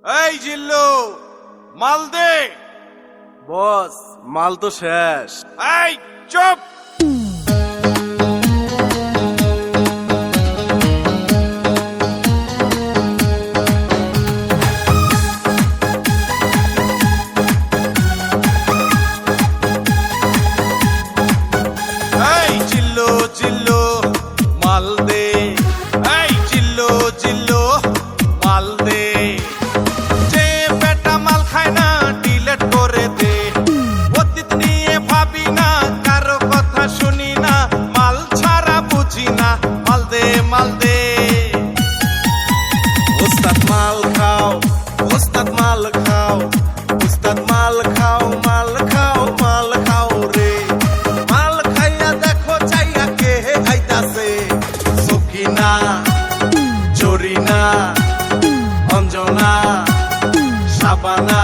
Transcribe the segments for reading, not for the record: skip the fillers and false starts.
এই জিল্লু, মাল দে। বস, মাল তো শেষ। এই চুপ। এই জিল্লু জিল্লু, মাল দে। এই জিল্লু জিল্লু, মাল দে। যে বেটা মাল খায় না ডিলেট করে দে। অতীত নিয়ে ভাবি না, কারো কথা শুনি না, মাল ছাড়া বুঝি না, মাল দে মাল দে। ওস্তাদ মাল খাও, ওস্তাদ মাল খাও, ওস্তাদ মাল খাও, মাল খাও, মাল খাও রে। মাল খাইয়া দেখো চাইয়া কে আইতাছে। সকিনা, জরিনা, অঞ্জনা, শাবানা।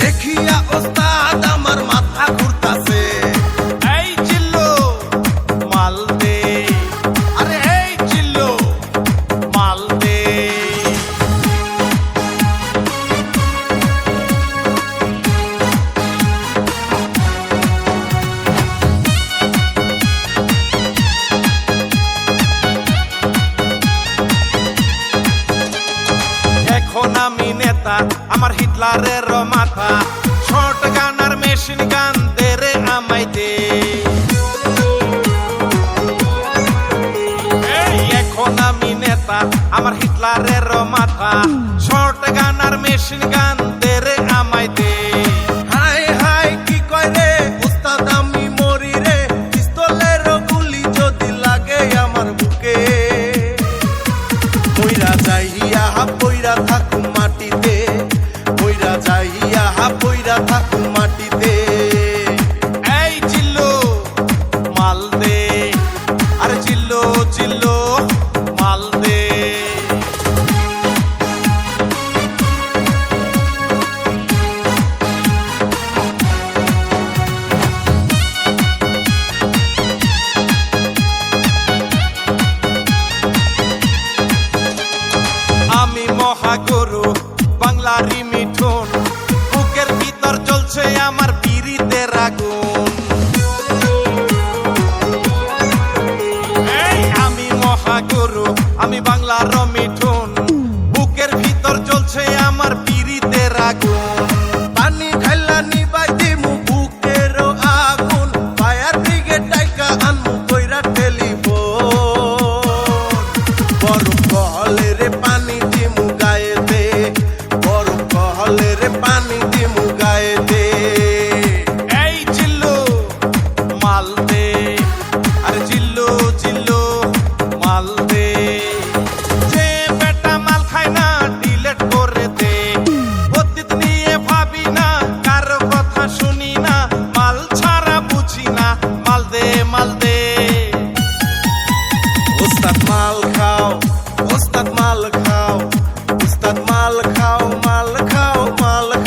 দেখিয়া ওস্তাদ আমার মাথা ঘুরতাছে। এই জিল্লু, মাল দে। আরে এই জিল্লু, মাল দে। এখন আমি নেতা, আমার হিটলারের মাথা। শর্ট গান আর মেশিন গান দে রে আমাই দে। এই এখন আমি নেতা, আমার হিটলারের মাথা। শর্ট গান আর মেশিন গান দে রে আমাই দে। হাই হাই কি কয় রে উস্তাদ, আমি মরি রে। পিস্তলের গুলি যদি লাগে আমার বুকে, মইরা যাইয়া পইরা থাকুম মাটিতে, মইরা যাইয়া পইরা থাকুম মাটিতে। এই জিল্লু, মাল দে। আরে জিল্লু জিল্লু, মাল দে। আমি মহাগুরু, বাংলারই মিঠুন। বুকের ভিতর জ্বলছে আমার পিরিতের আগুন। এই আমি মহাগুরু, আমি বাংলার মিঠুন। বুকের ভিতর জ্বলছে আমার পিরিতের আগুন। পানি ঢাইলা নিবাই দিমু বুকের আগুন। ফায়ার ব্রিগেড ডাইকা আনমু কইরা টেলিফোন। বরফ কহলে রে পানি দিমু গায়েতে, বরফ কহলে রে পানি দিমু গায়েতে। এই জিল্লু, মাল দে। আরে জিল্লু জিল্লু, মাল দে। যে বেটা মাল খায় না ডিলেট করে দে। অতীত নিয়ে ভাবি না, কারো কথা শুনি না, মাল ছাড়া বুঝি না, মাল দে মাল দে। ওস্তাদ মাল খাও, ওস্তাদ মাল খাও, ওস্তাদ মাল খাও, মাল খাও, মাল খাও।